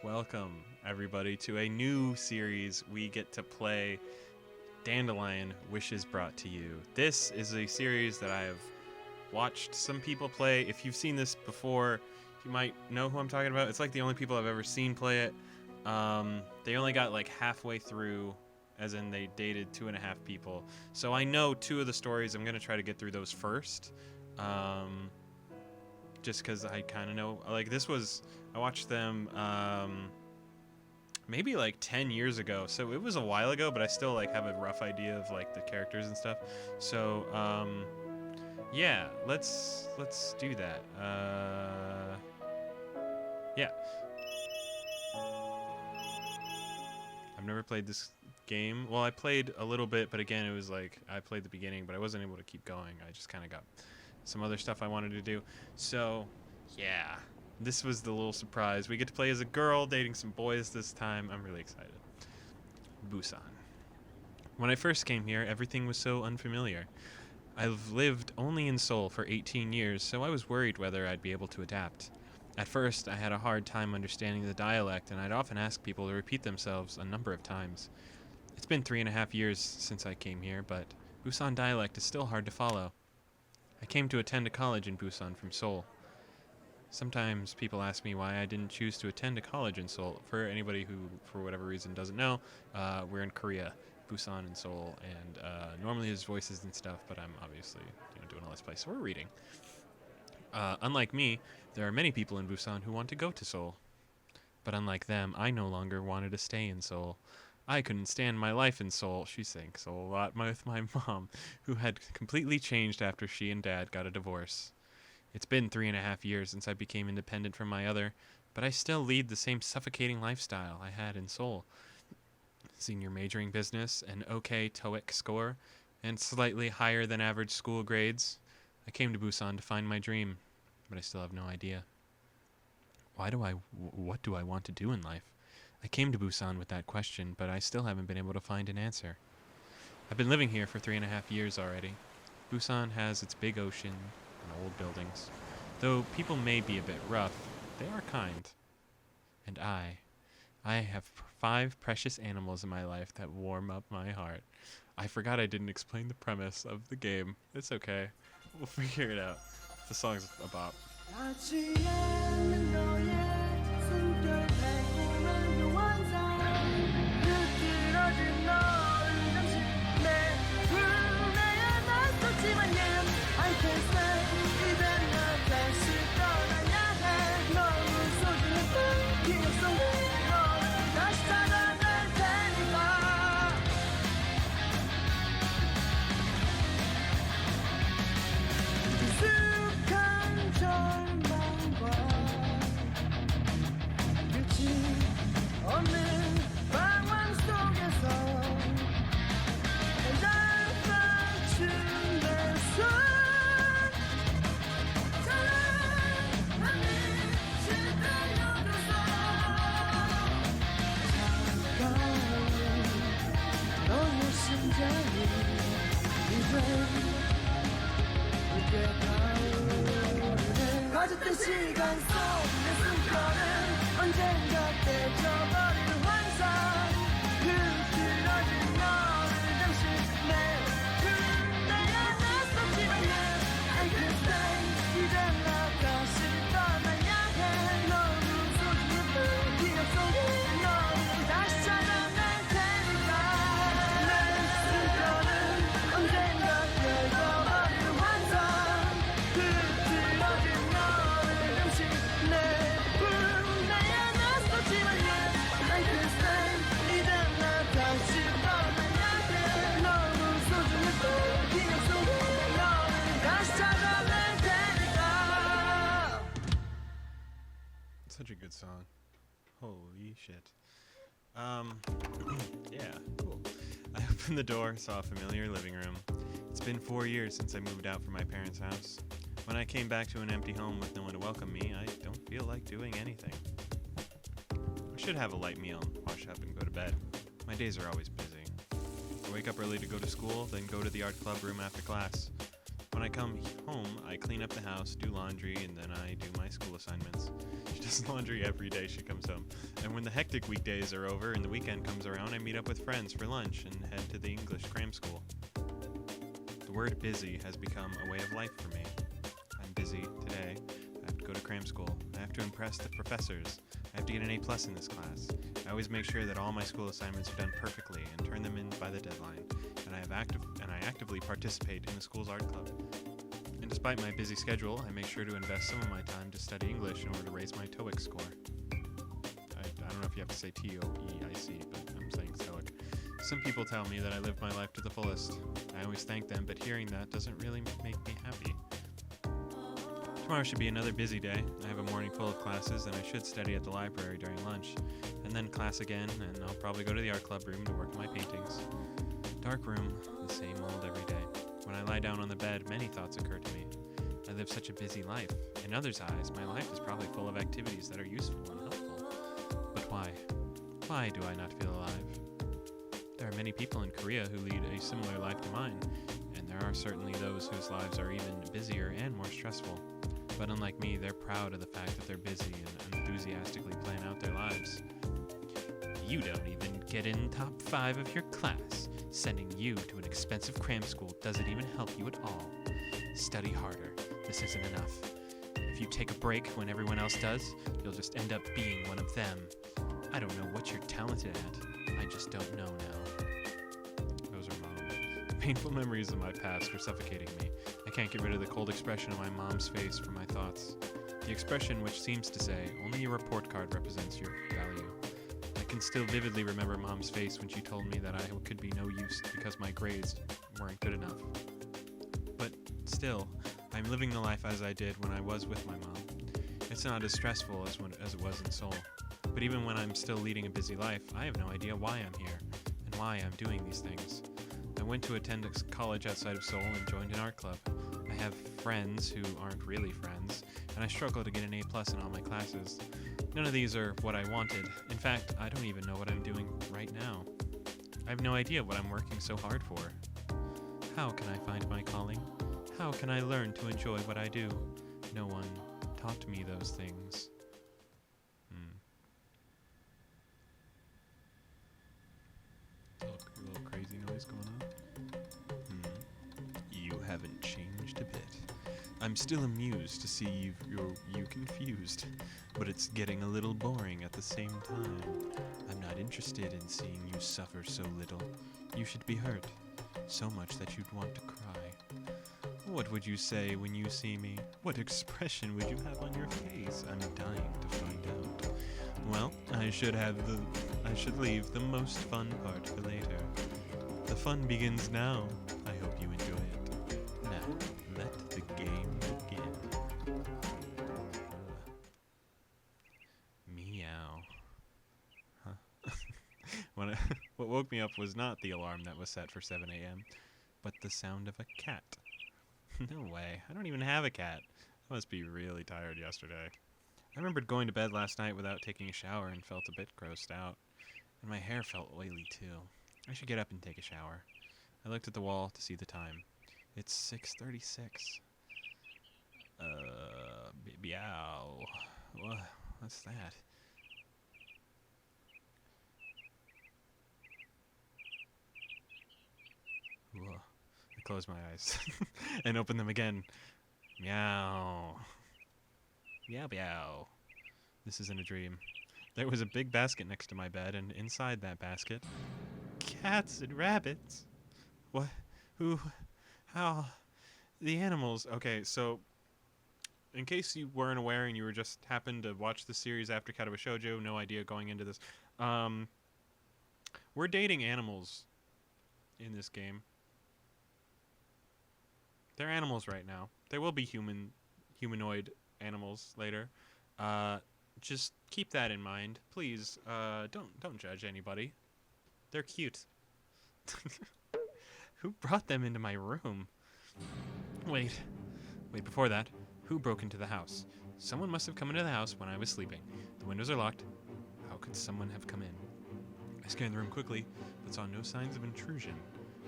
Welcome, everybody, to a new series. We get to play Dandelion Wishes Brought to You. This is a series that I have watched some people play. If you've seen this before, you might know who I'm talking about. It's like the only people I've ever seen play it. They only got like halfway through, as in they dated 2.5 people. So I know 2 of the stories. I'm going to try to get through those first. Just because I kind of know, like I watched them maybe like 10 years ago, so it was a while ago, but I still like have a rough idea of like the characters and stuff. So yeah, let's do that. Yeah, I've never played this game. Well, I played a little bit, but again, it was like I played the beginning, but I wasn't able to keep going. I just kind of got some other stuff I wanted to do. So yeah, this was the little surprise. We get to play as a girl dating some boys this time. I'm really excited. Busan. When I first came here, everything was so unfamiliar. I've lived only in Seoul for 18 years, so I was worried whether I'd be able to adapt. At first, I had a hard time understanding the dialect, and I'd often ask people to repeat themselves a number of times. It's been 3.5 years since I came here, but Busan dialect is still hard to follow. I came to attend a college in Busan from Seoul. Sometimes people ask me why I didn't choose to attend a college in Seoul. For anybody who, for whatever reason, doesn't know, we're in Korea, Busan and Seoul, and normally there's voices and stuff, but I'm obviously doing a Let's Play, so we're reading. Unlike me, there are many people in Busan who want to go to Seoul. But unlike them, I no longer wanted to stay in Seoul. I couldn't stand my life in Seoul. She sang Seoul a lot with my mom, who had completely changed after she and Dad got a divorce. It's been 3.5 years since I became independent from my other, but I still lead the same suffocating lifestyle I had in Seoul. Senior majoring business, an okay TOEIC score, and slightly higher than average school grades. I came to Busan to find my dream, but I still have no idea. What do I want to do in life? I came to Busan with that question, but I still haven't been able to find an answer. I've been living here for 3.5 years already. Busan has its big ocean and old buildings. Though people may be a bit rough, they are kind. And I have 5 precious animals in my life that warm up my heart. I forgot I didn't explain the premise of the game. It's okay. We'll figure it out. The song's a bop. 가졌던 시간 속 내 숨결은 언젠가 깨져버리는 환상 흐트러진 너를 잠시 내야 낯섰지만 I can stay 이젠 나다시 떠나야 해 너무 소중한 기억 속에 너를 다시 찾아낼 테니까 내 숨결은 언젠가 깨져버리는 환상 흐트러진 너를 잠시 내야 낯섰지만 I can stay 이젠 나다시 떠나야 해 너무 소중한 기억 속에 너를 다시 찾아낼 테니까. Such a good song. Holy shit. Yeah, cool. I opened the door, saw a familiar living room. It's been 4 years since I moved out from my parents' house. When I came back to an empty home with no one to welcome me, I don't feel like doing anything. I should have a light meal, wash up, and go to bed. My days are always busy. I wake up early to go to school, then go to the art club room after class. When I come home, I I clean up the house, do laundry, and then I do my school assignments. She does laundry every day she comes home. And when the hectic weekdays are over and the weekend comes around, I meet up with friends for lunch and head to the English cram school. The word busy has become a way of life for me. I'm busy today. I have to go to cram school. I have to impress the professors. I have to get an A+ in this class. I always make sure that all my school assignments are done perfectly and turn them in by the deadline. And I actively participate in the school's art club. And despite my busy schedule, I make sure to invest some of my time to study English in order to raise my TOEIC score. I don't know if you have to say TOEIC, but I'm saying TOEIC. Some people tell me that I live my life to the fullest. I always thank them, but hearing that doesn't really make me happy. Tomorrow should be another busy day. I have a morning full of classes, and I should study at the library during lunch. And then class again, and I'll probably go to the art club room to work on my paintings. Dark room, the same old every day. When I lie down on the bed, many thoughts occur to me. I live such a busy life. In others' eyes, my life is probably full of activities that are useful and helpful. But why? Why do I not feel alive? There are many people in Korea who lead a similar life to mine, and there are certainly those whose lives are even busier and more stressful. But unlike me, they're proud of the fact that they're busy and enthusiastically plan out their lives. You don't even get in top 5 of your class. Sending you to an expensive cram school doesn't even help you at all. Study harder. This isn't enough. If you take a break when everyone else does, you'll just end up being one of them. I don't know what you're talented at. I just don't know now. Those are Mom. Painful memories of my past are suffocating me. I can't get rid of the cold expression on my mom's face from my thoughts. The expression which seems to say, only your report card represents your value. I can still vividly remember Mom's face when she told me that I could be no use because my grades weren't good enough. But still, I'm living the life as I did when I was with my mom. It's not as stressful as it was in Seoul. But even when I'm still leading a busy life, I have no idea why I'm here and why I'm doing these things. I went to attend a college outside of Seoul and joined an art club. I have friends who aren't really friends, and I struggle to get an A+ in all my classes. None of these are what I wanted. In fact, I don't even know what I'm doing right now. I have no idea what I'm working so hard for. How can I find my calling? How can I learn to enjoy what I do? No one taught me those things. A little crazy noise going on. You haven't changed a bit. I'm still amused to see you confused, but it's getting a little boring at the same time. I'm not interested in seeing you suffer so little. You should be hurt, so much that you'd want to cry. What would you say when you see me? What expression would you have on your face? I'm dying to find out. Well, I should leave the most fun part for later. The fun begins now. I hope you enjoy it. Now, let the game begin. Meow. Huh? What woke me up was not the alarm that was set for 7 a.m., but the sound of a cat. No way. I don't even have a cat. I must be really tired yesterday. I remembered going to bed last night without taking a shower and felt a bit grossed out. And my hair felt oily too. I should get up and take a shower. I looked at the wall to see the time. It's 6:36. Meow. What's that? Whoa. I closed my eyes and opened them again. Meow. Meow meow. This isn't a dream. There was a big basket next to my bed, and inside that basket, cats and rabbits. What? Who? How? The animals. Okay, so in case you weren't aware and you were just happened to watch the series after Katawa Shoujo, no idea going into this. We're dating animals in this game. They're animals right now. There will be humanoid animals later. Just keep that in mind, please. Don't judge anybody. They're cute. Who brought them into my room? Wait, before that, who broke into the house? Someone must have come into the house when I was sleeping. The windows are locked. How could someone have come in? I scanned the room quickly, but saw no signs of intrusion.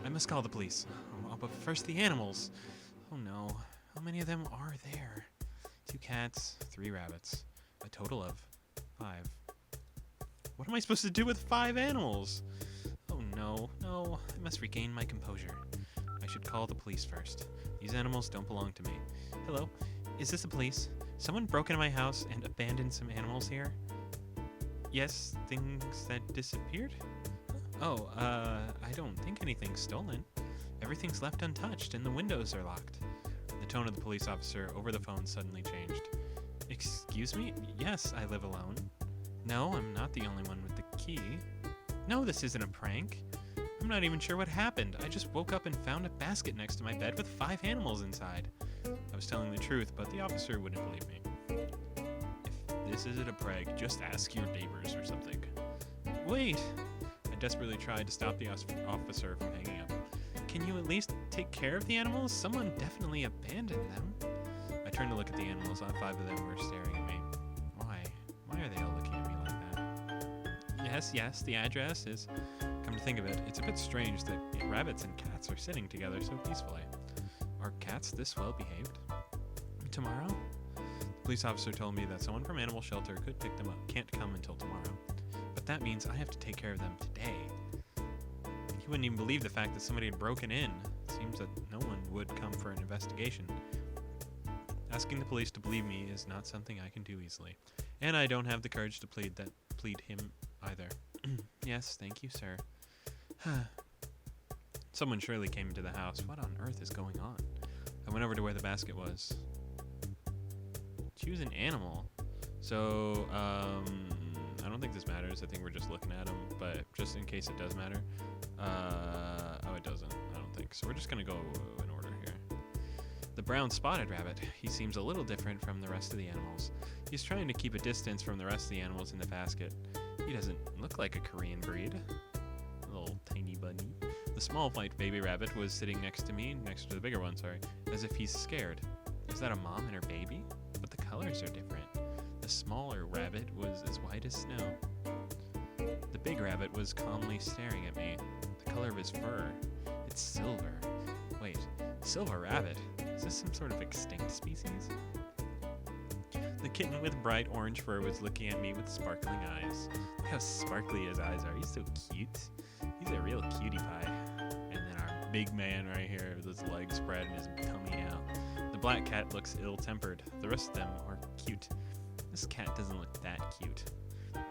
I must call the police. Oh, but first the animals. Oh no. How many of them are there? 2 cats, 3 rabbits. A total of 5. What am I supposed to do with 5 animals? Oh no, no, I must regain my composure. I should call the police first. These animals don't belong to me. Hello, is this the police? Someone broke into my house and abandoned some animals here? Yes, things that disappeared? Oh, I don't think anything's stolen. Everything's left untouched and the windows are locked. The tone of the police officer over the phone suddenly changed. Excuse me? Yes, I live alone. No, I'm not the only one with the key. No, this isn't a prank. I'm not even sure what happened. I just woke up and found a basket next to my bed with 5 animals inside. I was telling the truth, but the officer wouldn't believe me. If this isn't a prank, just ask your neighbors or something. Wait! I desperately tried to stop the officer from hanging up. Can you at least take care of the animals? Someone definitely abandoned them. I turned to look at the animals. All 5 of them were staring at me. Why? Why are they all looking at me like that? Yes, the address is... Come to think of it, it's a bit strange that rabbits and cats are sitting together so peacefully. Are cats this well behaved? Tomorrow? The police officer told me that someone from animal shelter could pick them up. Can't come until tomorrow. But that means I have to take care of them today. He wouldn't even believe the fact that somebody had broken in. It seems that no one would come for an investigation. Asking the police to believe me is not something I can do easily. And I don't have the courage to plead him either. Yes, thank you, sir. Someone surely came into the house. What on earth is going on? I went over to where the basket was. Choose an animal. So, I don't think this matters. I think we're just looking at them, but just in case it does matter. Oh, it doesn't. I don't think. So we're just going to go in order here. The brown spotted rabbit. He seems a little different from the rest of the animals. He's trying to keep a distance from the rest of the animals in the basket. He doesn't look like a Korean breed. Little tiny bunny. The small white baby rabbit was sitting next to me, next to the bigger one, sorry, as if he's scared. Is that a mom and her baby? But the colors are different. The smaller rabbit was as white as snow. The big rabbit was calmly staring at me. The color of his fur. It's silver. Wait, silver rabbit? Is this some sort of extinct species? The kitten with bright orange fur was looking at me with sparkling eyes. Look how sparkly his eyes are. He's so cute. He's a real cutie pie. And then our big man right here with his legs spread and his tummy out. The black cat looks ill-tempered. The rest of them are cute. This cat doesn't look that cute.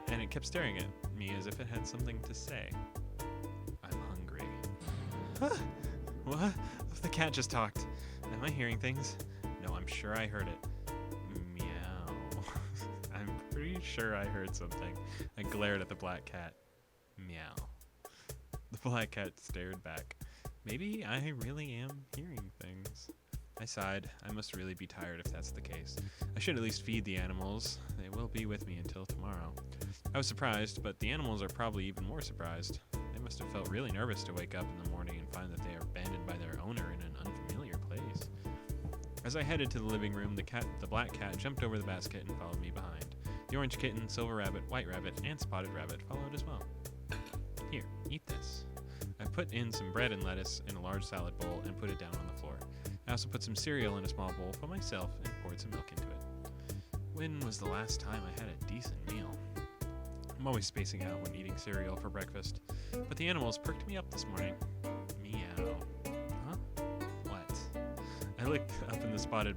And it kept staring at me as if it had something to say. I'm hungry. What? The cat just talked. Am I hearing things? No, I'm sure I heard it. I'm pretty sure I heard something. I glared at the black cat. Meow. The black cat stared back. Maybe I really am hearing things. I sighed. I must really be tired if that's the case. I should at least feed the animals. They will be with me until tomorrow. I was surprised, but the animals are probably even more surprised. They must have felt really nervous to wake up in the morning and find that they are abandoned by their owner in an unfamiliar place. As I headed to the living room, the black cat jumped over the basket and followed me behind. The orange kitten, silver rabbit, white rabbit, and spotted rabbit followed as well. Here, eat this. I put in some bread and lettuce in a large salad bowl and put it down on the floor. I also put some cereal in a small bowl for myself and poured some milk into it. When was the last time I had a decent meal? I'm always spacing out when eating cereal for breakfast, but the animals perked me up this morning. Meow. Huh? What? I looked up in the spotted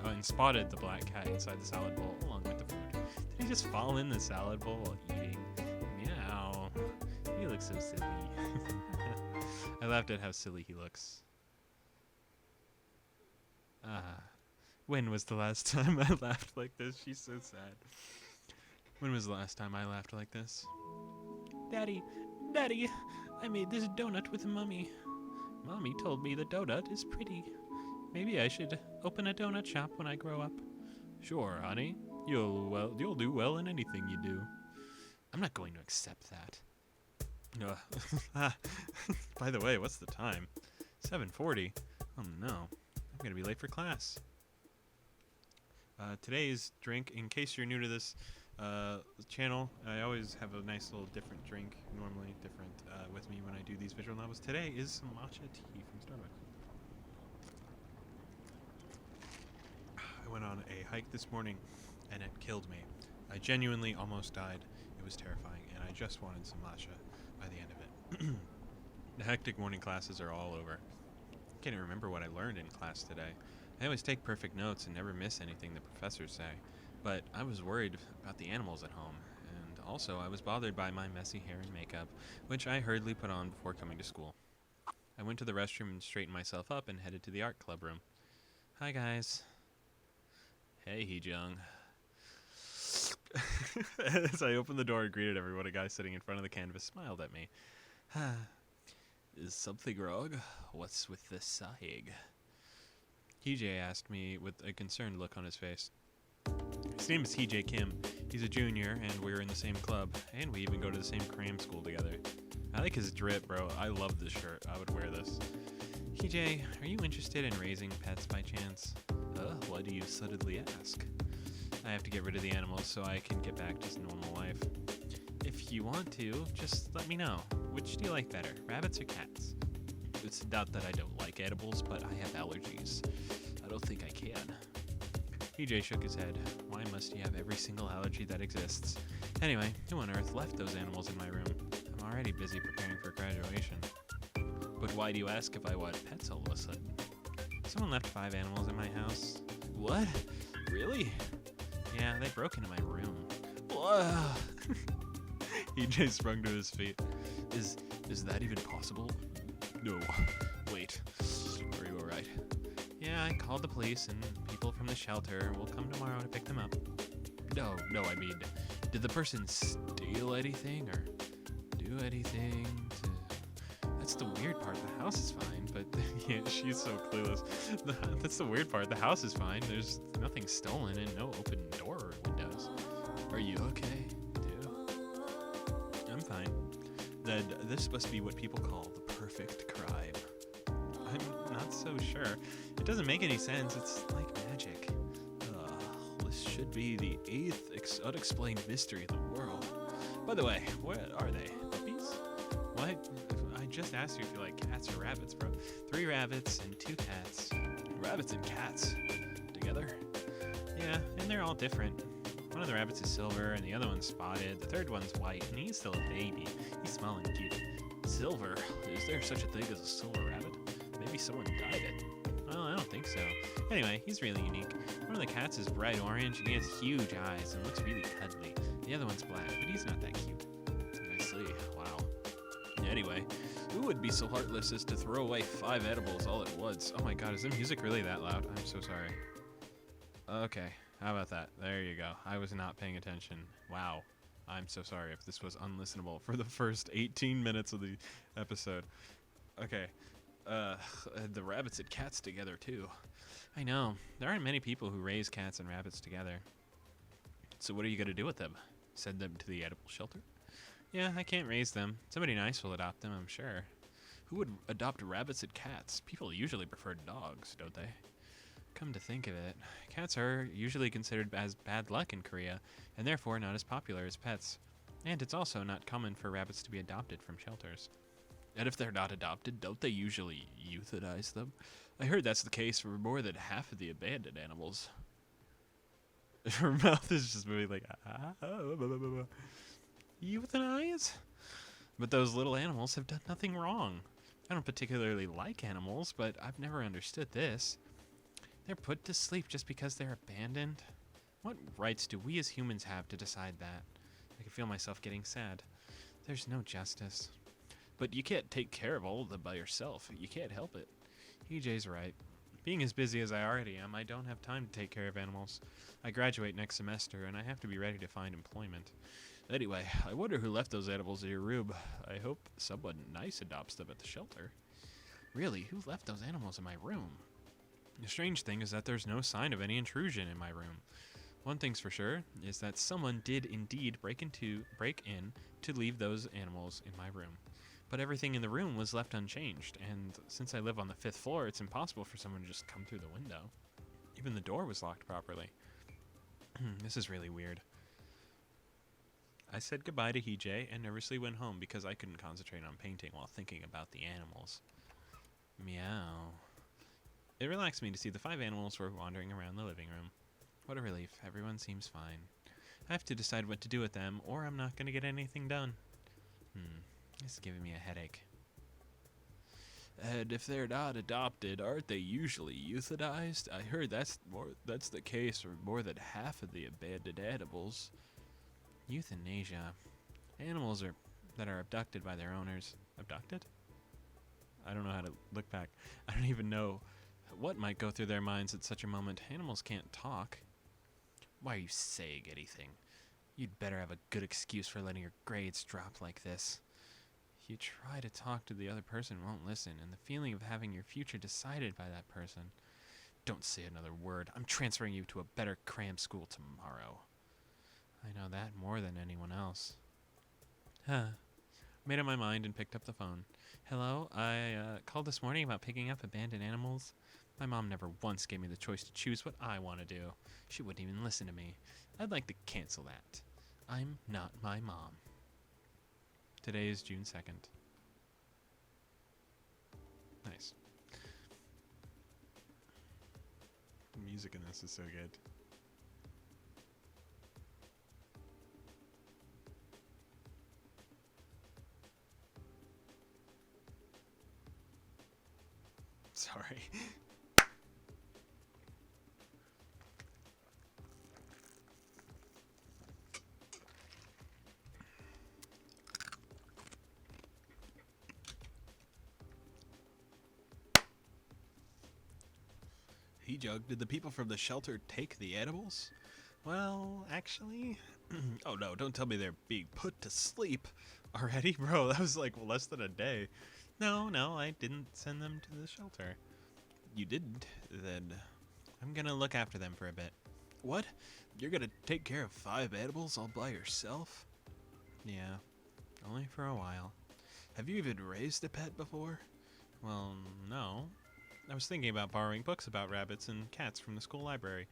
and spotted the black cat inside the salad bowl along with the food. Did he just fall in the salad bowl while eating? Meow. He looks so silly. I laughed at how silly he looks. When was the last time I laughed like this? She's so sad. When was the last time I laughed like this? Daddy, I made this donut with Mommy. Mommy told me the donut is pretty. Maybe I should open a donut shop when I grow up. Sure, honey. You'll do well in anything you do. I'm not going to accept that. By the way, what's the time? 7:40. Oh no, I'm gonna be late for class. Today's drink, in case you're new to this channel, I always have a nice little different drink, normally different, with me when I do these visual novels. Today is some matcha tea from Starbucks. a hike this morning, and it killed me. I genuinely almost died. It was terrifying, and I just wanted some matcha by the end of it. The hectic morning classes are all over. I can't even remember what I learned in class today. I always take perfect notes and never miss anything the professors say, but I was worried about the animals at home, and also I was bothered by my messy hair and makeup, which I hurriedly put on before coming to school. I went to the restroom and straightened myself up and headed to the art club room. Hi, guys. Hey, Hee-jung. As I opened the door and greeted everyone, a guy sitting in front of the canvas smiled at me. Is something wrong? What's with the sighing? TJ asked me with a concerned look on his face. His name is TJ Kim. He's a junior, and we're in the same club, and we even go to the same cram school together. I like his drip, bro. I love this shirt. I would wear this. TJ, are you interested in raising pets by chance? Why do you suddenly ask? I have to get rid of the animals so I can get back to normal life. If you want to, just let me know. Which do you like better, rabbits or cats? It's not that I don't like animals, but I have allergies. I don't think I can. TJ shook his head. Why must he have every single allergy that exists? Anyway, who on earth left those animals in my room? I'm already busy preparing for graduation. But why do you ask if I want pets all of a sudden? Someone left 5 animals in my house. What? Really? Yeah, they broke into my room. Whoa! EJ sprung to his feet. Is that even possible? No. Wait. Are you alright? Yeah, I called the police and people from the shelter will come tomorrow to pick them up. No, I mean, did the person steal anything or do anything to... That's the weird part. The house is fine, but yeah, she's so clueless. That's the weird part. The house is fine. There's nothing stolen and no open door or windows. Are you okay, dude? I'm fine. Then this must be what people call the perfect crime. I'm not so sure. It doesn't make any sense. It's like magic. This should be the 8th unexplained mystery of the world. By the way, what are they? Puppies? What? I just asked you if you like cats or rabbits, bro. 3 rabbits and 2 cats. Rabbits and cats together? Yeah, and they're all different. One of the rabbits is silver and the other one's spotted. The third one's white and he's still a baby. He's small and cute. Silver? Is there such a thing as a silver rabbit? Maybe someone dyed it. Well, I don't think so. Anyway, he's really unique. One of the cats is bright orange and he has huge eyes and looks really cuddly. The other one's black, but he's not that cute. I see. Wow. Anyway, who would be so heartless as to throw away 5 edibles all at once? Oh my god, is the music really that loud? I'm so sorry. Okay, how about that? There you go. I was not paying attention. Wow. I'm so sorry if this was unlistenable for the first 18 minutes of the episode. Okay. The rabbits and cats together, too. I know. There aren't many people who raise cats and rabbits together. So what are you going to do with them? Send them to the animal shelter? Yeah, I can't raise them. Somebody nice will adopt them, I'm sure. Who would adopt rabbits and cats? People usually prefer dogs, don't they? Come to think of it, cats are usually considered as bad luck in Korea, and therefore not as popular as pets. And it's also not common for rabbits to be adopted from shelters. And if they're not adopted, don't they usually euthanize them? I heard that's the case for more than half of the abandoned animals. Her mouth is just moving like, euthanize? But those little animals have done nothing wrong. I don't particularly like animals, but I've never understood this. They're put to sleep just because they're abandoned? What rights do we as humans have to decide that? I can feel myself getting sad. There's no justice. But you can't take care of all of them by yourself. You can't help it. EJ's right. Being as busy as I already am, I don't have time to take care of animals. I graduate next semester, and I have to be ready to find employment. Anyway, I wonder who left those animals in your room. I hope someone nice adopts them at the shelter. Really, who left those animals in my room? The strange thing is that there's no sign of any intrusion in my room. One thing's for sure is that someone did indeed break in to leave those animals in my room. But everything in the room was left unchanged, and since I live on the 5th floor, it's impossible for someone to just come through the window. Even the door was locked properly. This is really weird. I said goodbye to Hee-jae and nervously went home because I couldn't concentrate on painting while thinking about the animals. Meow. It relaxed me to see the 5 animals were wandering around the living room. What a relief. Everyone seems fine. I have to decide what to do with them, or I'm not going to get anything done. This is giving me a headache. And if they're not adopted, aren't they usually euthanized? I heard that's the case for more than half of the abandoned animals. Euthanasia. Animals that are abducted by their owners. Abducted? I don't know how to look back. I don't even know what might go through their minds at such a moment. Animals can't talk. Why are you saying anything? You'd better have a good excuse for letting your grades drop like this. You try to talk to the other person, won't listen, and the feeling of having your future decided by that person. Don't say another word. I'm transferring you to a better cram school tomorrow. I know that more than anyone else. Made up my mind and picked up the phone. Hello, I called this morning about picking up abandoned animals. My mom never once gave me the choice to choose what I want to do. She wouldn't even listen to me. I'd like to cancel that. I'm not my mom. Today is June 2nd. Nice. The music in this is so good. Sorry. Jug, did the people from the shelter take the animals? Well, actually... oh no, don't tell me they're being put to sleep already. Bro, that was like less than a day. No, I didn't send them to the shelter. You didn't? Then I'm gonna look after them for a bit. What? You're gonna take care of 5 animals all by yourself? Yeah, only for a while. Have you even raised a pet before? Well, no. I was thinking about borrowing books about rabbits and cats from the school library.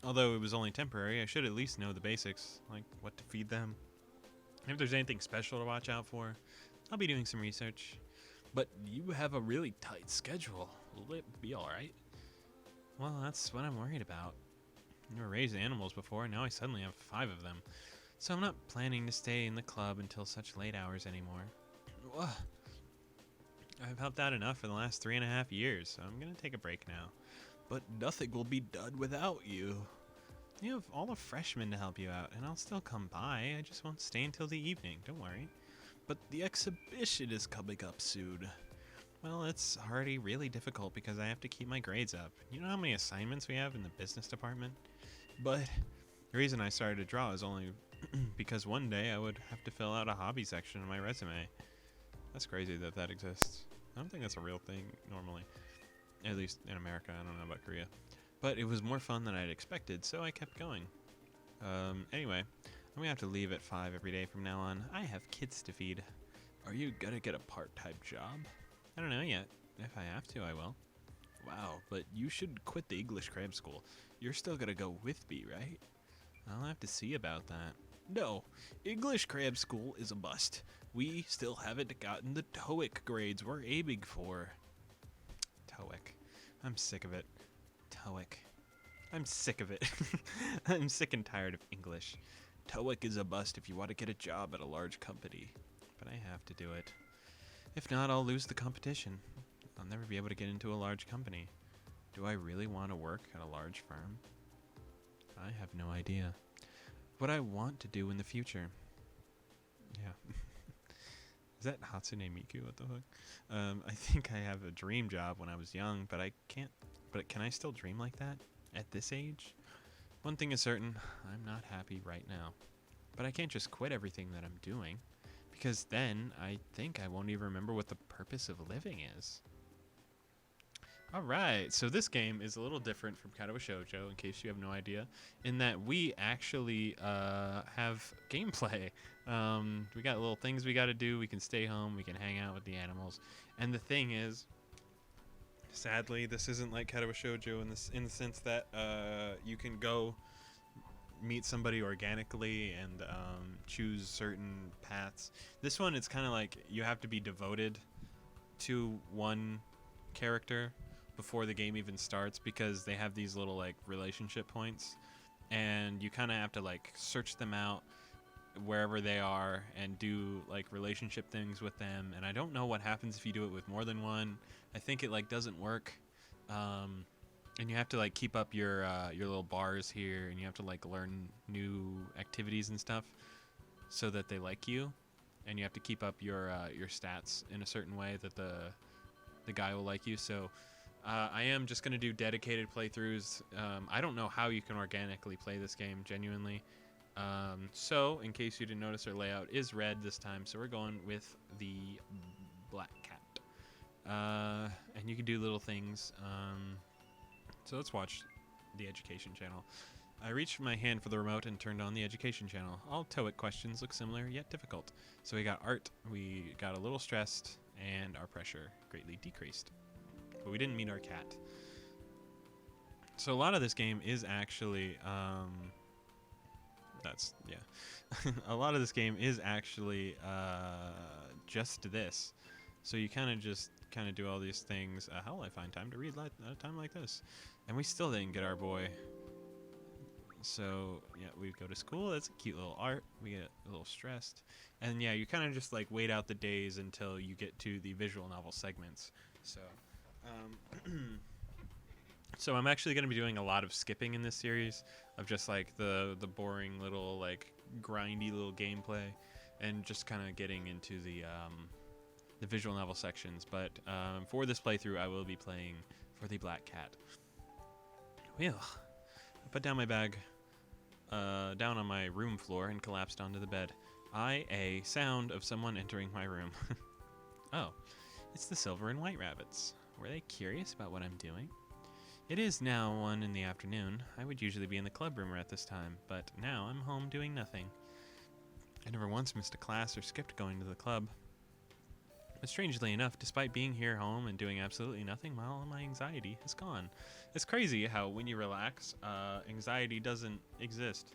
Although it was only temporary, I should at least know the basics, like what to feed them. If there's anything special to watch out for, I'll be doing some research. But you have a really tight schedule. Will it be alright? Well, that's what I'm worried about. I never raised animals before, now I suddenly have 5 of them. So I'm not planning to stay in the club until such late hours anymore. Ugh. I've helped out enough for the last 3.5 years, so I'm gonna take a break now. But nothing will be done without you. You have all the freshmen to help you out, and I'll still come by. I just won't stay until the evening, don't worry. But the exhibition is coming up soon. Well, it's already really difficult because I have to keep my grades up. You know how many assignments we have in the business department? But the reason I started to draw is only because one day I would have to fill out a hobby section in my resume. That's crazy that exists. I don't think that's a real thing normally. At least in America, I don't know about Korea. But it was more fun than I'd expected, so I kept going. Anyway, I'm gonna have to leave at 5 every day from now on. I have kids to feed. Are you gonna get a part-time job? I don't know yet. If I have to, I will. Wow, but you should quit the English cram school. You're still gonna go with me, right? I'll have to see about that. No, English cram school is a must. We still haven't gotten the TOEIC grades we're aiming for. TOEIC. I'm sick of it. TOEIC. I'm sick of it. I'm sick and tired of English. TOEIC is a must if you want to get a job at a large company. But I have to do it. If not, I'll lose the competition. I'll never be able to get into a large company. Do I really want to work at a large firm? I have no idea. What I want to do in the future. Yeah. Is that Hatsune Miku? What the fuck? I think I have a dream job when I was young, but I can't. But can I still dream like that at this age? One thing is certain, I'm not happy right now. But I can't just quit everything that I'm doing, because then I think I won't even remember what the purpose of living is. Alright, so this game is a little different from Kadowa Shoujo, in case you have no idea, in that we actually have gameplay. We got little things we gotta do, we can stay home, we can hang out with the animals, and the thing is, sadly, this isn't like Kadowa Shoujo in the sense that you can go meet somebody organically and choose certain paths. This one, it's kind of like you have to be devoted to one character before the game even starts, because they have these little like relationship points, and you kind of have to like search them out wherever they are and do like relationship things with them. And I don't know what happens if you do it with more than one. I think it like doesn't work. And you have to like keep up your little bars here, and you have to like learn new activities and stuff so that they like you, and you have to keep up your stats in a certain way that the guy will like you. So I am just gonna do dedicated playthroughs. I don't know how you can organically play this game genuinely. So in case you didn't notice, our layout is red this time, so we're going with the black cat. And you can do little things. So let's watch the education channel. I reached my hand for the remote and turned on the education channel. All TOEIC questions look similar yet difficult. So we got art, we got a little stressed, and our pressure greatly decreased. But we didn't meet our cat. So a lot of this game is actually, a lot of this game is actually just this. So you kind of do all these things. How will I find time to read at a time like this? And we still didn't get our boy. So yeah, we go to school. That's a cute little art. We get a little stressed, and yeah, you kind of just like wait out the days until you get to the visual novel segments. So, so I'm actually going to be doing a lot of skipping in this series of just like the boring little like grindy little gameplay, and just kind of getting into the visual novel sections. But for this playthrough, I will be playing for the Black Cat. Well, I put down my bag down on my room floor and collapsed onto the bed. A sound of someone entering my room. Oh, it's the silver and white rabbits. Were they curious about what I'm doing? It is now 1 in the afternoon. I would usually be in the club room at this time, but now I'm home doing nothing. I never once missed a class or skipped going to the club. But strangely enough, despite being here home and doing absolutely nothing, all my anxiety has gone. It's crazy how when you relax, anxiety doesn't exist.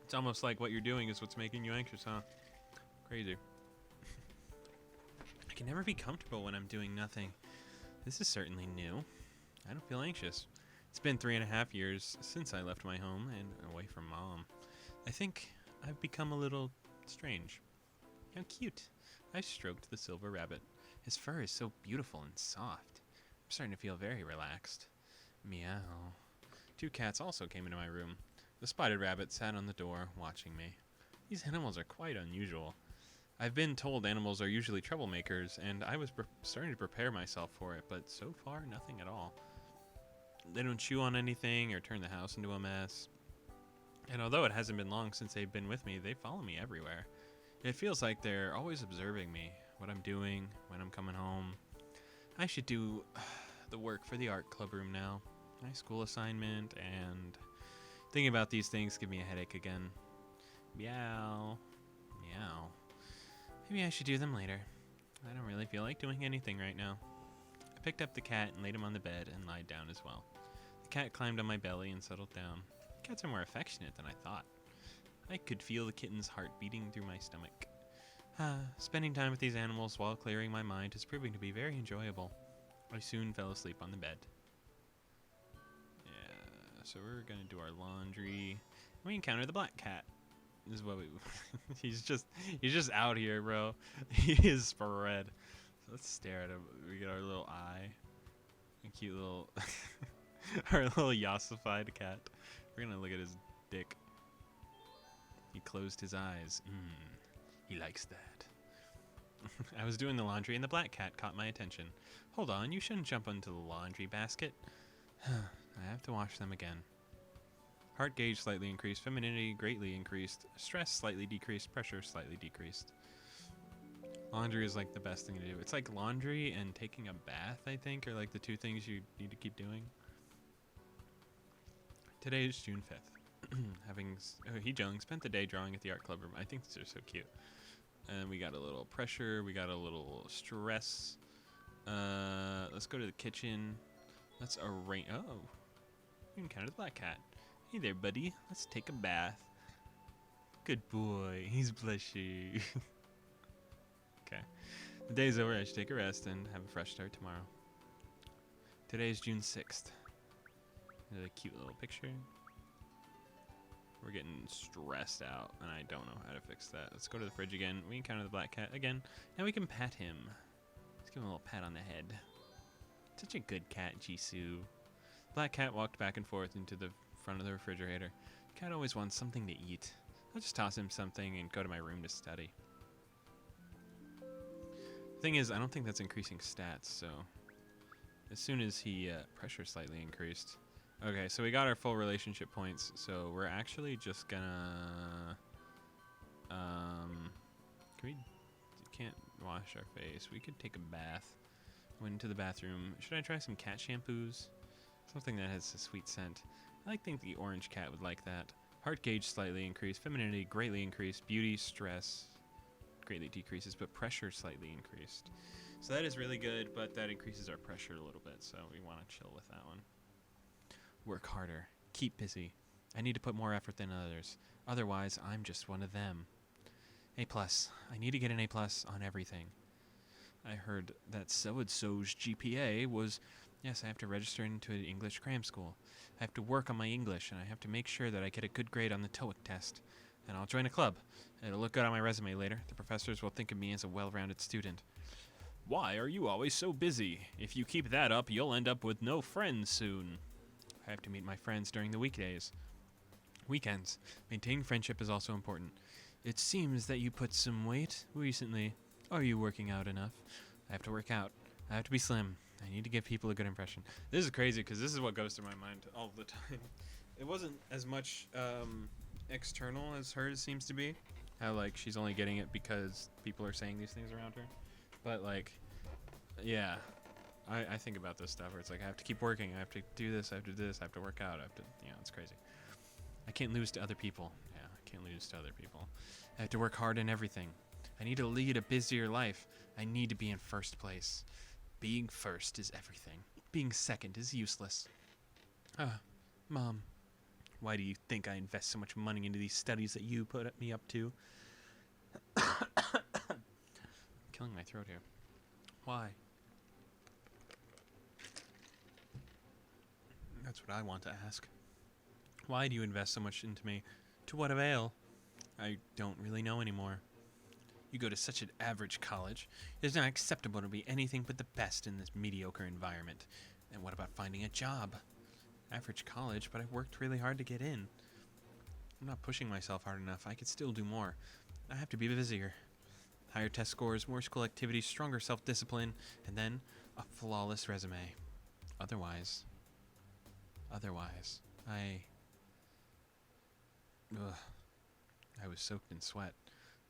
It's almost like what you're doing is what's making you anxious, huh? Crazy. I can never be comfortable when I'm doing nothing. This is certainly new. I don't feel anxious. It's been 3.5 years since I left my home and away from Mom. I think I've become a little strange. How cute. I stroked the silver rabbit. His fur is so beautiful and soft. I'm starting to feel very relaxed. Meow. 2 cats also came into my room. The spotted rabbit sat on the door, watching me. These animals are quite unusual. I've been told animals are usually troublemakers, and I was starting to prepare myself for it, but so far, nothing at all. They don't chew on anything or turn the house into a mess. And although it hasn't been long since they've been with me, they follow me everywhere. It feels like they're always observing me, what I'm doing, when I'm coming home. I should do the work for the art club room now. My school assignment, and thinking about these things give me a headache again. Meow. Meow. Maybe I should do them later. I don't really feel like doing anything right now. I picked up the cat and laid him on the bed and lied down as well. The cat climbed on my belly and settled down. Cats are more affectionate than I thought. I could feel the kitten's heart beating through my stomach. Spending time with these animals while clearing my mind is proving to be very enjoyable. I soon fell asleep on the bed. Yeah, so we're gonna do our laundry. We encounter the black cat. This is what we he's just out here, bro. He is spread. So let's stare at him. We get our little eye. A cute little our little yassified cat. We're gonna look at his dick. He closed his eyes. He likes that. I was doing the laundry and the black cat caught my attention. Hold on, you shouldn't jump into the laundry basket. I have to wash them again. Heart gauge slightly increased, femininity greatly increased, stress slightly decreased, pressure slightly decreased. Laundry is like the best thing to do. It's like laundry and taking a bath, I think, are like the 2 things you need to keep doing. Today is June 5th. HIJINKS spent the day drawing at the art club room. I think these are so cute. And we got a little pressure. We got a little stress. Let's go to the kitchen. Let's arrange. Oh, we encountered the black cat. Hey there, buddy. Let's take a bath. Good boy. He's blushy. Okay. The day's over. I should take a rest and have a fresh start tomorrow. Today is June 6th. Another cute little picture. We're getting stressed out, and I don't know how to fix that. Let's go to the fridge again. We encounter the black cat again. Now we can pet him. Let's give him a little pat on the head. Such a good cat, Jisoo. Black cat walked back and forth into the front of the refrigerator. Cat always wants something to eat. I'll just toss him something and go to my room to study. Thing is, I don't think that's increasing stats, so as soon as he pressure slightly increased. Okay, so we got our full relationship points, so we're actually just gonna can't wash our face. We could take a bath. Went into the bathroom. Should I try some cat shampoos? Something that has a sweet scent. I think the orange cat would like that. Heart gauge slightly increased, femininity greatly increased, beauty, stress greatly decreases, but pressure slightly increased. So that is really good, but that increases our pressure a little bit, so we want to chill with that one. Work harder. Keep busy. I need to put more effort than others. Otherwise, I'm just one of them. A+. I need to get an A+ on everything. I heard that so-and-so's GPA was... Yes, I have to register into an English cram school. I have to work on my English, and I have to make sure that I get a good grade on the TOEIC test. And I'll join a club. It'll look good on my resume later. The professors will think of me as a well-rounded student. Why are you always so busy? If you keep that up, you'll end up with no friends soon. I have to meet my friends during the weekdays. Weekends. Maintaining friendship is also important. It seems that you put some weight recently. Are you working out enough? I have to work out. I have to be slim. I need to give people a good impression. This is crazy because this is what goes through my mind all the time. It wasn't as much external as hers seems to be. How like she's only getting it because people are saying these things around her. But like, yeah, I think about this stuff where it's like I have to keep working. I have to do this. I have to do this. I have to work out. I have to, it's crazy. I can't lose to other people. Yeah, I can't lose to other people. I have to work hard in everything. I need to lead a busier life. I need to be in first place. Being first is everything. Being second is useless. Mom, why do you think I invest so much money into these studies that you put me up to? Killing my throat here. Why? That's what I want to ask. Why do you invest so much into me? To what avail? I don't really know anymore. You go to such an average college. It is not acceptable to be anything but the best in this mediocre environment. And what about finding a job? Average college, but I worked really hard to get in. I'm not pushing myself hard enough. I could still do more. I have to be busier. Higher test scores, more school activities, stronger self-discipline, and then a flawless resume. Otherwise, I was soaked in sweat.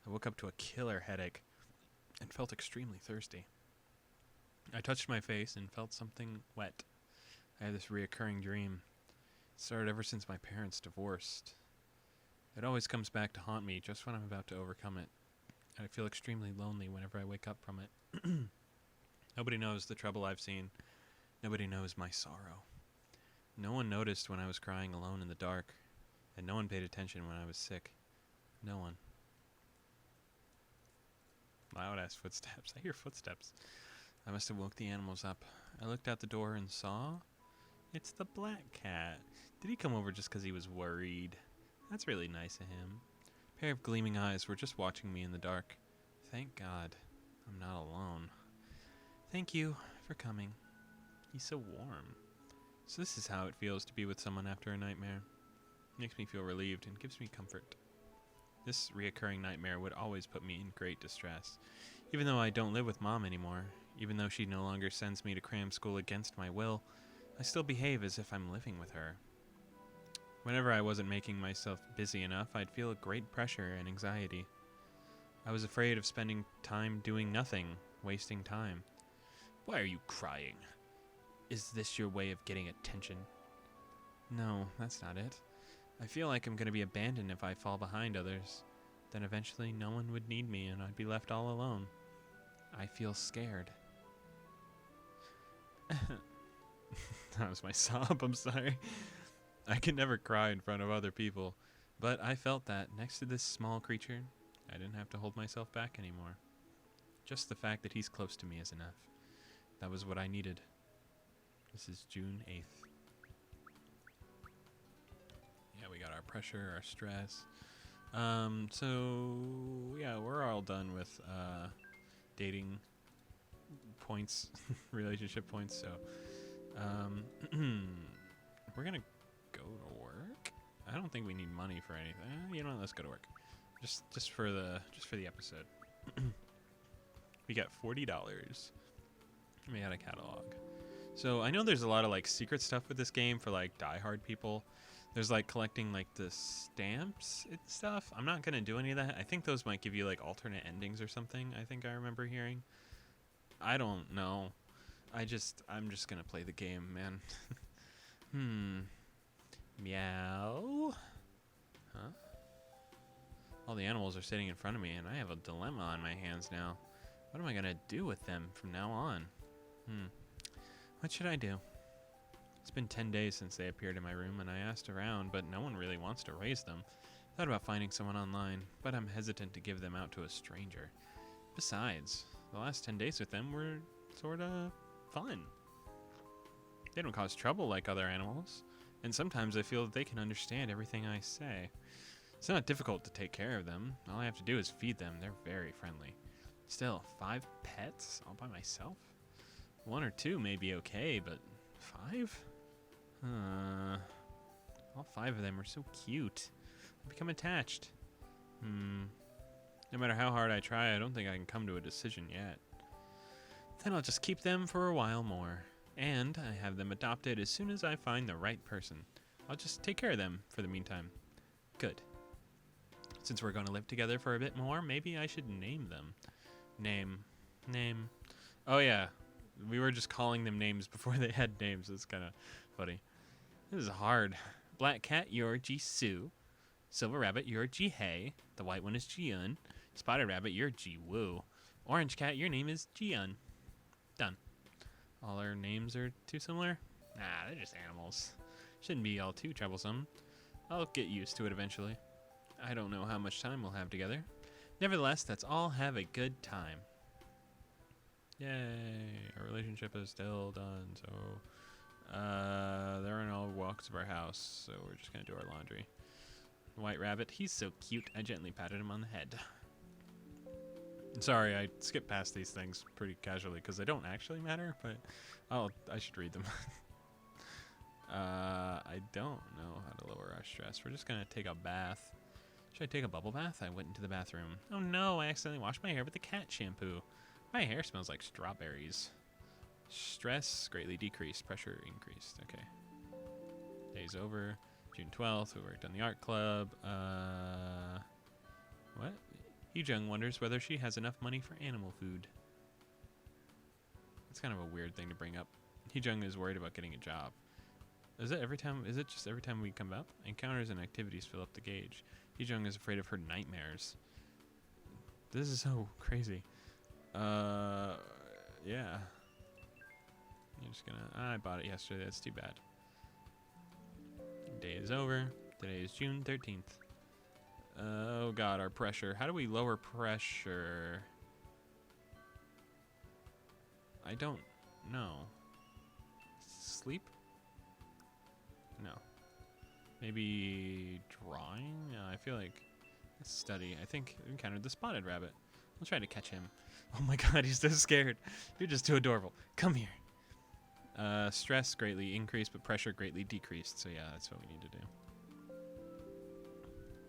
I woke up to a killer headache and felt extremely thirsty. I touched my face and felt something wet. I had this reoccurring dream. It started ever since my parents divorced. It always comes back to haunt me just when I'm about to overcome it. I feel extremely lonely whenever I wake up from it. Nobody knows the trouble I've seen. Nobody knows my sorrow. No one noticed when I was crying alone in the dark, and no one paid attention when I was sick. No one. Loud-ass footsteps. I hear footsteps. I must have woke the animals up. I looked out the door and saw... It's the black cat. Did he come over just because he was worried? That's really nice of him. A pair of gleaming eyes were just watching me in the dark. Thank God. I'm not alone. Thank you for coming. He's so warm. So this is how it feels to be with someone after a nightmare. It makes me feel relieved and gives me comfort. This reoccurring nightmare would always put me in great distress. Even though I don't live with Mom anymore, even though she no longer sends me to cram school against my will, I still behave as if I'm living with her. Whenever I wasn't making myself busy enough, I'd feel a great pressure and anxiety. I was afraid of spending time doing nothing, wasting time. Why are you crying? Is this your way of getting attention? No, that's not it. I feel like I'm going to be abandoned if I fall behind others. Then eventually no one would need me and I'd be left all alone. I feel scared. That was my sob, I'm sorry. I can never cry in front of other people, but I felt that next to this small creature, I didn't have to hold myself back anymore. Just the fact that he's close to me is enough. That was what I needed. This is June 8th. Yeah, we got our pressure, our stress. So, yeah, we're all done with dating points, relationship points. So, we're going to go to work. I don't think we need money for anything. You know what? Let's go to work. Just for the episode. We got $40. We got a catalog. So I know there's a lot of like secret stuff with this game for like diehard people. There's like collecting like the stamps and stuff. I'm not gonna do any of that. I think those might give you like alternate endings or something. I think I remember hearing. I don't know. I'm just gonna play the game, man. Meow. Huh? All the animals are sitting in front of me, and I have a dilemma on my hands now. What am I gonna do with them from now on? What should I do? It's been 10 days since they appeared in my room, and I asked around, but no one really wants to raise them. Thought about finding someone online, but I'm hesitant to give them out to a stranger. Besides, the last 10 days with them were sorta fun. They don't cause trouble like other animals, and sometimes I feel that they can understand everything I say. It's not difficult to take care of them. All I have to do is feed them. They're very friendly. Still, 5 pets all by myself? 1 or 2 may be okay, but 5? All 5 of them are so cute. I become attached. No matter how hard I try, I don't think I can come to a decision yet. Then I'll just keep them for a while more. And I have them adopted as soon as I find the right person. I'll just take care of them for the meantime. Good. Since we're going to live together for a bit more, maybe I should name them. Name. Oh yeah, we were just calling them names before they had names. It's kind of funny. This is hard. Black cat, you're Jisoo. Silver rabbit, you're Jihei. The white one is Jiun. Spotted rabbit, you're Jiwoo. Orange cat, your name is Jiun. Done. All our names are too similar? Nah, they're just animals. Shouldn't be all too troublesome. I'll get used to it eventually. I don't know how much time we'll have together. Nevertheless, let's all have a good time. Yay, our relationship is still done, so they're in all walks of our house, so we're just gonna do our laundry. White rabbit, he's so cute. I gently patted him on the head. Sorry, I skipped past these things pretty casually because they don't actually matter, but I should read them. I don't know how to lower our stress. We're just gonna take a bath. Should I take a bubble bath? I went into the bathroom. Oh no, I accidentally washed my hair with the cat shampoo. My hair smells like strawberries. Stress greatly decreased. Pressure increased. Okay. Day's over. June 12th, we worked on the art club. What? Hee-jung wonders whether she has enough money for animal food. That's kind of a weird thing to bring up. Hee-jung is worried about getting a job. Is it just every time we come up? Encounters and activities fill up the gauge. Hee-jung is afraid of her nightmares. This is so crazy. Yeah. You're just gonna... I bought it yesterday. That's too bad. Day is over. Today is June 13th. Oh god, our pressure. How do we lower pressure? I don't know. Sleep? No. Maybe drawing? I feel like... Let's study. I think we encountered the spotted rabbit. I'll try to catch him. Oh my god, he's so scared. You're just too adorable. Come here. Stress greatly increased, but pressure greatly decreased. So yeah, that's what we need to do.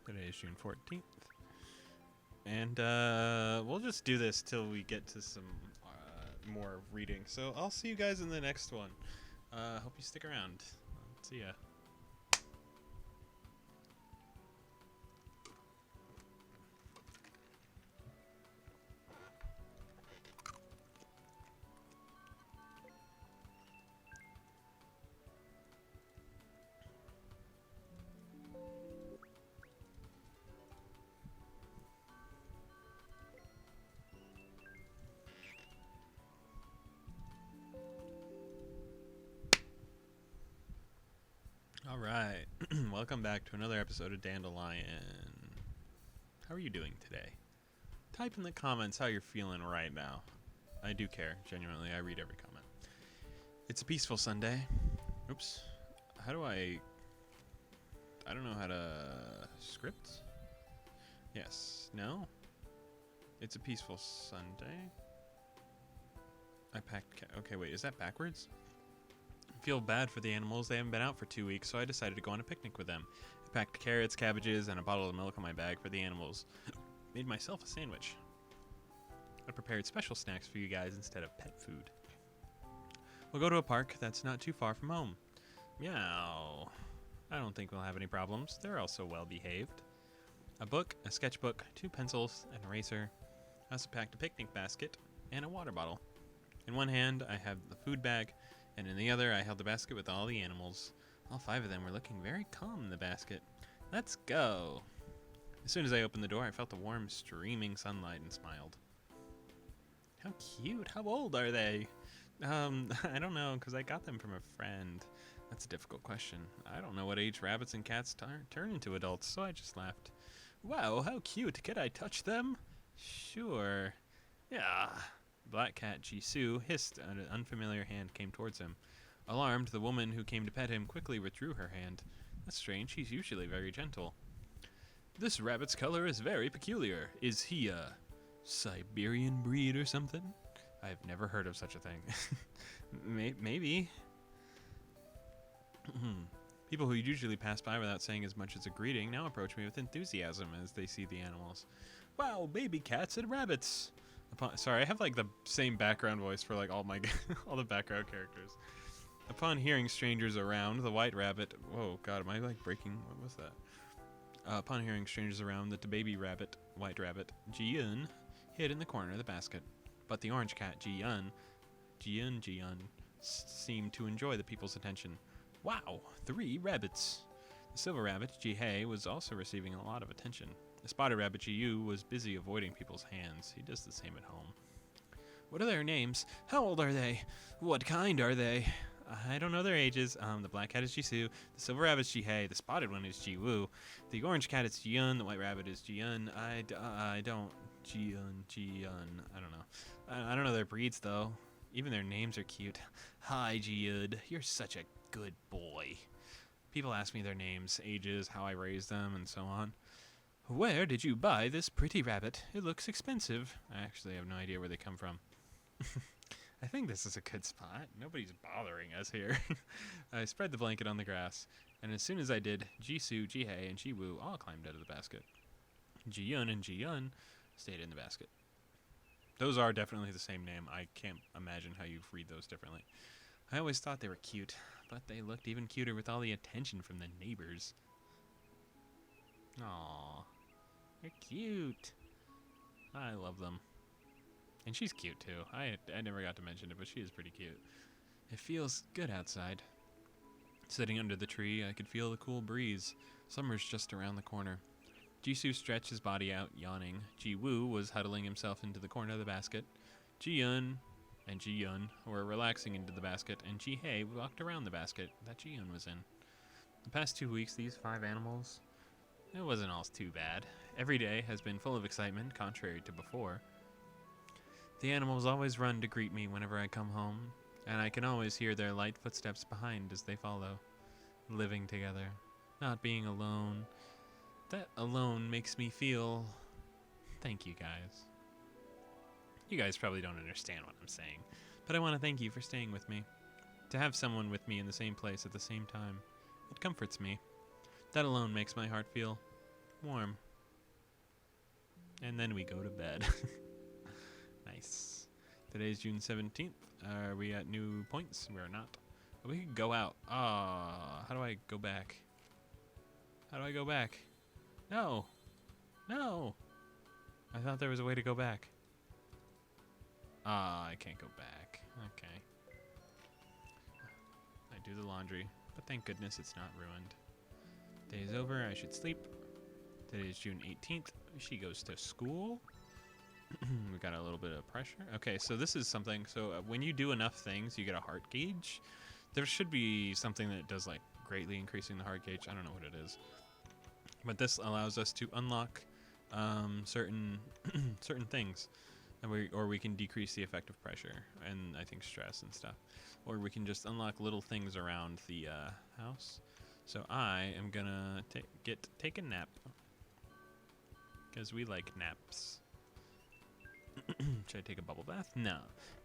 Today is June 14th. And we'll just do this till we get to some more reading. So I'll see you guys in the next one. Hope you stick around. See ya. All right. Welcome back to another episode of Dandelion. How are you doing today? Type in the comments how you're feeling right now. I do care, genuinely. I read every comment. It's a peaceful Sunday. Oops. How do I don't know how to script? Yes. No? It's a peaceful Sunday. I packed okay, wait, is that backwards? I feel bad for the animals. They haven't been out for 2 weeks, so I decided to go on a picnic with them. I packed carrots, cabbages, and a bottle of milk in my bag for the animals. Made myself a sandwich. I prepared special snacks for you guys instead of pet food. We'll go to a park that's not too far from home. Meow. I don't think we'll have any problems. They're all so well behaved. A book, a sketchbook, 2 pencils, an eraser. I also packed a picnic basket and a water bottle. In one hand, I have the food bag, and in the other, I held the basket with all the animals. All 5 of them were looking very calm in the basket. Let's go. As soon as I opened the door, I felt the warm, streaming sunlight and smiled. How cute. How old are they? I don't know, because I got them from a friend. That's a difficult question. I don't know what age rabbits and cats turn into adults, so I just laughed. Wow, how cute. Could I touch them? Sure. Yeah. Black cat Jisoo hissed, and an unfamiliar hand came towards him. Alarmed, the woman who came to pet him quickly withdrew her hand. That's strange. He's usually very gentle. This rabbit's color is very peculiar. Is he a Siberian breed or something? I've never heard of such a thing. Maybe. People who usually pass by without saying as much as a greeting now approach me with enthusiasm as they see the animals. Wow, baby cats and rabbits! Sorry, I have like the same background voice for like all my all the background characters. Upon hearing strangers around, the white rabbit... Whoa, God, am I like breaking... What was that? Upon hearing strangers around, the baby rabbit, white rabbit, Ji-yun, hid in the corner of the basket. But the orange cat, Ji-yun, seemed to enjoy the people's attention. Wow, 3 rabbits! The silver rabbit, Ji-hae, was also receiving a lot of attention. The spotted rabbit, Ji-yu, was busy avoiding people's hands. He does the same at home. What are their names? How old are they? What kind are they? I don't know their ages. The black cat is Jisoo. The silver rabbit is Ji-hae. The spotted one is Ji-woo. The orange cat is Ji-yun. The white rabbit is Ji-yun. I don't... Ji-yun. I don't know. I don't know their breeds, though. Even their names are cute. Hi, Ji-yun. You're such a good boy. People ask me their names, ages, how I raised them, and so on. Where did you buy this pretty rabbit? It looks expensive. I actually have no idea where they come from. I think this is a good spot. Nobody's bothering us here. I spread the blanket on the grass, and as soon as I did, Jisoo, Ji-hae, and Ji-woo all climbed out of the basket. Ji-yun and Ji-yun stayed in the basket. Those are definitely the same name. I can't imagine how you read those differently. I always thought they were cute, but they looked even cuter with all the attention from the neighbors. Aww. They're cute. I love them. And she's cute too. I never got to mention it, but she is pretty cute. It feels good outside. Sitting under the tree, I could feel the cool breeze. Summer's just around the corner. Jisoo stretched his body out, yawning. Ji-woo was huddling himself into the corner of the basket. Ji-yun and Ji-yun were relaxing into the basket, and Ji-hae walked around the basket that Ji-yun was in. The past 2 weeks, these 5 animals... It wasn't all too bad. Every day has been full of excitement, contrary to before. The animals always run to greet me whenever I come home, and I can always hear their light footsteps behind as they follow. Living together, not being alone. That alone makes me feel... Thank you, guys. You guys probably don't understand what I'm saying, but I want to thank you for staying with me. To have someone with me in the same place at the same time, it comforts me. That alone makes my heart feel warm. And then we go to bed. Nice. Today's June 17th. Are we at new points? We're not. But we could go out. How do I go back? How do I go back? No. No. I thought there was a way to go back. I can't go back. Okay. I do the laundry, but thank goodness it's not ruined. Day's over, I should sleep. Today is June 18th. She goes to school. We got a little bit of pressure. Okay, so this is something. So when you do enough things, you get a heart gauge. There should be something that does like greatly increasing the heart gauge. I don't know what it is. But this allows us to unlock certain certain things, and we can decrease the effective pressure and I think stress and stuff, or we can just unlock little things around the house. So I am gonna take a nap because we like naps. Should I take a bubble bath? No.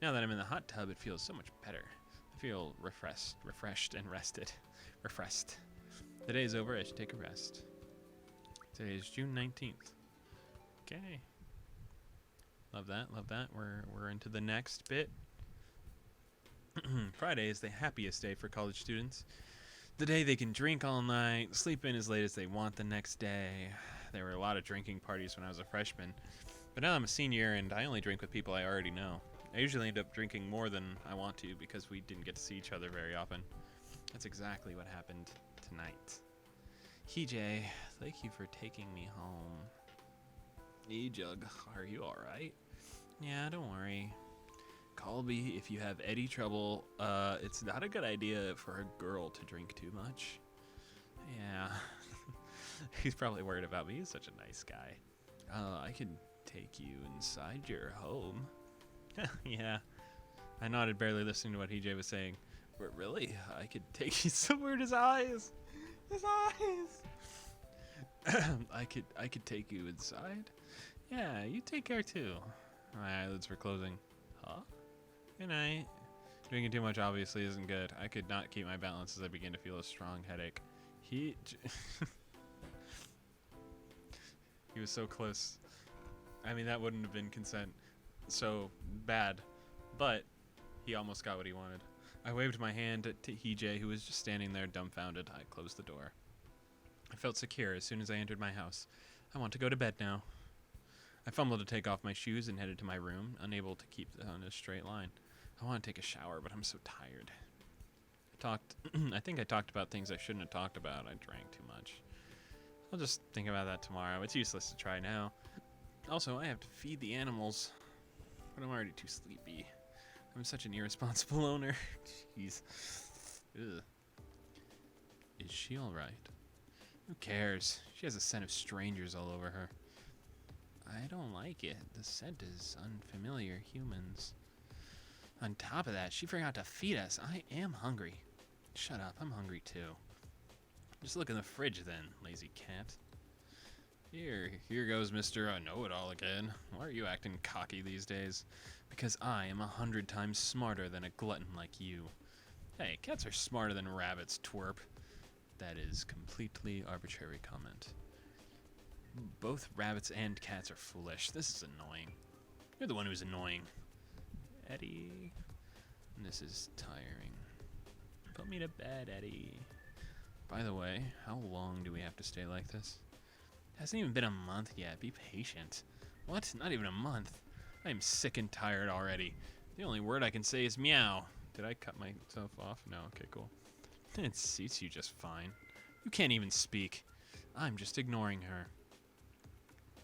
Now that I'm in the hot tub, it feels so much better. I feel refreshed and rested. Refreshed. The day's over, I should take a rest. Today is June 19th. Okay. Love that, love that. We're into the next bit. Friday is the happiest day for college students. The day they can drink all night, sleep in as late as they want the next day. There were a lot of drinking parties when I was a freshman. But now I'm a senior and I only drink with people I already know. I usually end up drinking more than I want to because we didn't get to see each other very often. That's exactly what happened tonight. HIJ, thank you for taking me home. Hey Jug, are you alright? Yeah, don't worry. Call me if you have any trouble. It's not a good idea for a girl to drink too much. Yeah. He's probably worried about me. He's such a nice guy. I can take you inside your home. Yeah. I nodded, barely listening to what HIJ was saying. But really? I could take you somewhere. His eyes. His eyes. I could take you inside. Yeah, you take care too. My eyelids were closing. Huh? Good night. Drinking too much obviously isn't good. I could not keep my balance as I began to feel a strong headache. He was so close. I mean, that wouldn't have been consent. So bad. But he almost got what he wanted. I waved my hand to HIJ, who was just standing there dumbfounded. I closed the door. I felt secure as soon as I entered my house. I want to go to bed now. I fumbled to take off my shoes and headed to my room, unable to keep on a straight line. I want to take a shower, but I'm so tired. I think I talked about things I shouldn't have talked about. I drank too much. I'll just think about that tomorrow. It's useless to try now. Also, I have to feed the animals, but I'm already too sleepy. I'm such an irresponsible owner. Jeez. Ugh. Is she alright? Who cares? She has a scent of strangers all over her. I don't like it. The scent is unfamiliar humans. On top of that, she forgot to feed us. I am hungry. Shut up, I'm hungry too. Just look in the fridge then, lazy cat. Here goes Mr. I Know-It-All again. Why are you acting cocky these days? Because I am 100 times smarter than a glutton like you. Hey, cats are smarter than rabbits, twerp. That is completely arbitrary comment. Both rabbits and cats are foolish. This is annoying. You're the one who's annoying. Eddie. This is tiring. Put me to bed, Eddie. By the way, how long do we have to stay like this? It hasn't even been a month yet. Be patient. What? Not even a month. I am sick and tired already. The only word I can say is meow. Did I cut myself off? No. Okay, cool. It suits you just fine. You can't even speak. I'm just ignoring her.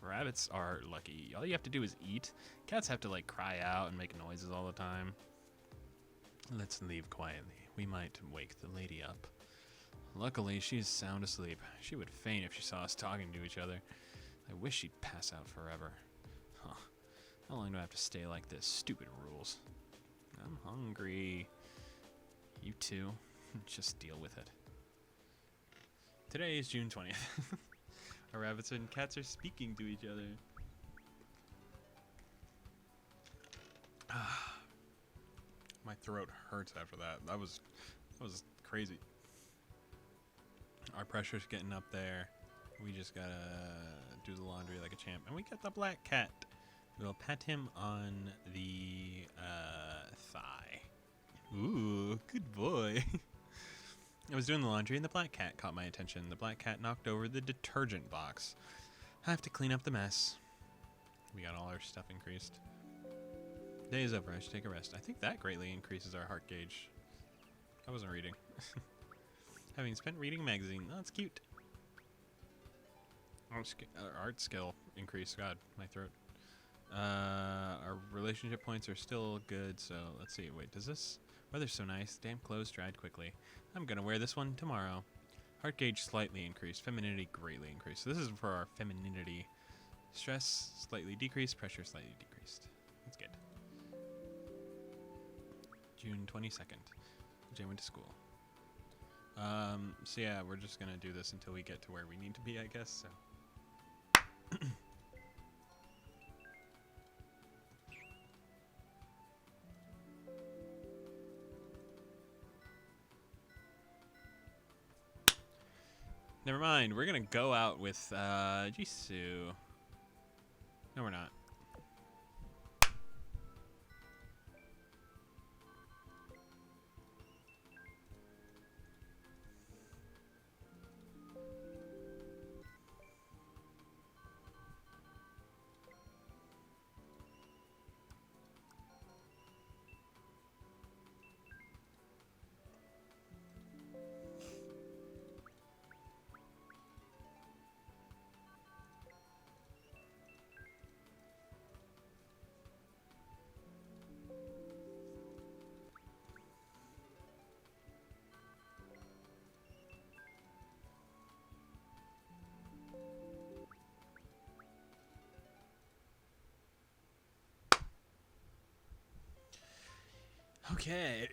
Rabbits are lucky. All you have to do is eat. Cats have to like cry out and make noises all the time. Let's leave quietly. We might wake the lady up. Luckily, she is sound asleep. She would faint if she saw us talking to each other. I wish she'd pass out forever. Huh. How long do I have to stay like this? Stupid rules. I'm hungry. You too. Just deal with it. Today is June 20th. Our rabbits and cats are speaking to each other. My throat hurts after that. That was crazy. Our pressure's getting up there. We just gotta do the laundry like a champ. And we got the black cat. We'll pat him on the thigh. Ooh, good boy. I was doing the laundry and the black cat caught my attention. The black cat knocked over the detergent box. I have to clean up the mess. We got all our stuff increased. Day is over. I should take a rest. I think that greatly increases our heart gauge. I wasn't reading. Having spent reading a magazine. Oh, that's cute. Art skill increased. God, my throat. Our relationship points are still good, so let's see. Wait, does this... Weather's so nice. Damp clothes dried quickly. I'm gonna wear this one tomorrow. Heart gauge slightly increased. Femininity greatly increased. So this is for our femininity Stress slightly decreased, pressure slightly decreased. That's good. June 22nd. Jay went to school. So yeah, we're just gonna do this until we get to where we need to be, I guess, so. Never mind, we're gonna go out with, Jisoo. No, we're not. Okay.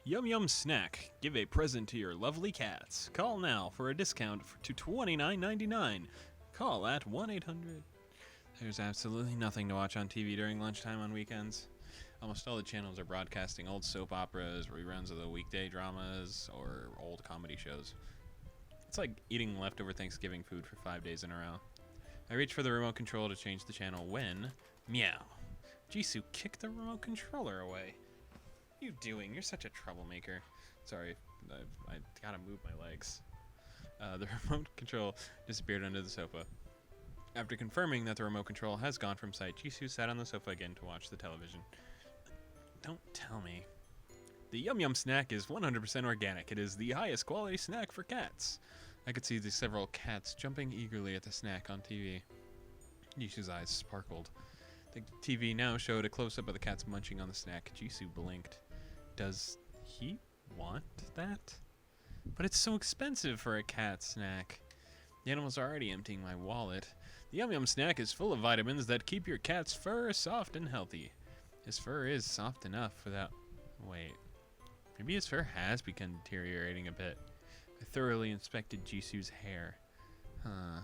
Yum Yum Snack. Give a present to your lovely cats. Call now for a discount to $29.99. Call at 1-800. There's absolutely nothing to watch on TV during lunchtime on weekends. Almost all the channels are broadcasting old soap operas, reruns of the weekday dramas, or old comedy shows. It's like eating leftover Thanksgiving food for 5 days in a row. I reach for the remote control to change the channel when... Meow. Jisoo kicked the remote controller away. What are you doing? You're such a troublemaker. Sorry, I gotta move my legs. The remote control disappeared under the sofa. After confirming that the remote control has gone from sight, Jisoo sat on the sofa again to watch the television. Don't tell me. The Yum Yum Snack is 100% organic. It is the highest quality snack for cats. I could see the several cats jumping eagerly at the snack on TV. Jisoo's eyes sparkled. The TV now showed a close-up of the cats munching on the snack. Jisoo blinked. Does he want that? But it's so expensive for a cat snack. The animal's already emptying my wallet. The Yum Yum Snack is full of vitamins that keep your cat's fur soft and healthy. His fur is soft enough without... Wait. Maybe his fur has begun deteriorating a bit. I thoroughly inspected Jisoo's hair. Huh.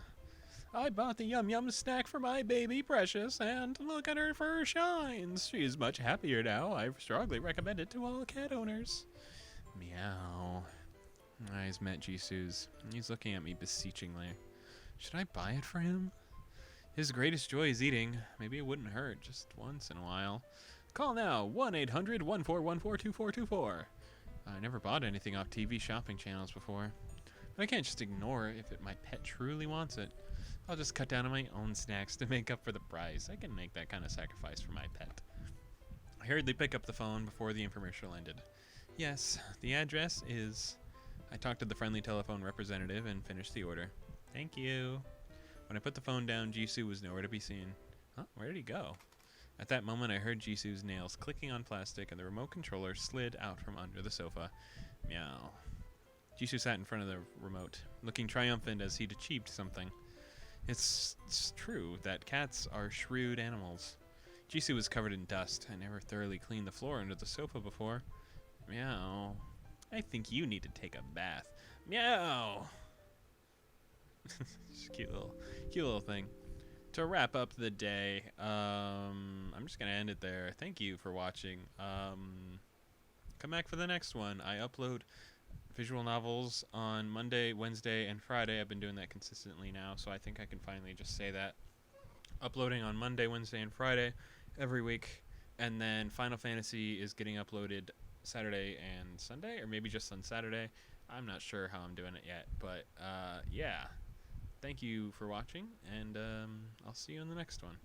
I bought the Yum Yum Snack for my baby Precious, and look at her fur shines. She's much happier now. I strongly recommend it to all cat owners. Meow. My eyes met Jisoo's. He's looking at me beseechingly. Should I buy it for him? His greatest joy is eating. Maybe it wouldn't hurt just once in a while. Call now, 1-800-141-4224. I never bought anything off TV shopping channels before. But I can't just ignore it if my pet truly wants it. I'll just cut down on my own snacks to make up for the price. I can make that kind of sacrifice for my pet. I hurriedly pick up the phone before the infomercial ended. Yes, the address is... I talked to the friendly telephone representative and finished the order. Thank you. When I put the phone down, Jisoo was nowhere to be seen. Huh? Where did he go? At that moment, I heard Jisoo's nails clicking on plastic and the remote controller slid out from under the sofa. Meow. Jisoo sat in front of the remote, looking triumphant as he'd achieved something. It's true that cats are shrewd animals. Jisoo was covered in dust. I never thoroughly cleaned the floor under the sofa before. Meow. I think you need to take a bath. Meow. Just cute little thing. To wrap up the day, I'm just gonna end it there. Thank you for watching. Come back for the next one. I upload visual novels on Monday, Wednesday, and Friday. I've been doing that consistently now, so I think I can finally just say that. Uploading on Monday, Wednesday, and Friday every week, and then Final Fantasy is getting uploaded Saturday and Sunday, or maybe just on Saturday. I'm not sure how I'm doing it yet, but yeah. Thank you for watching, and I'll see you in the next one.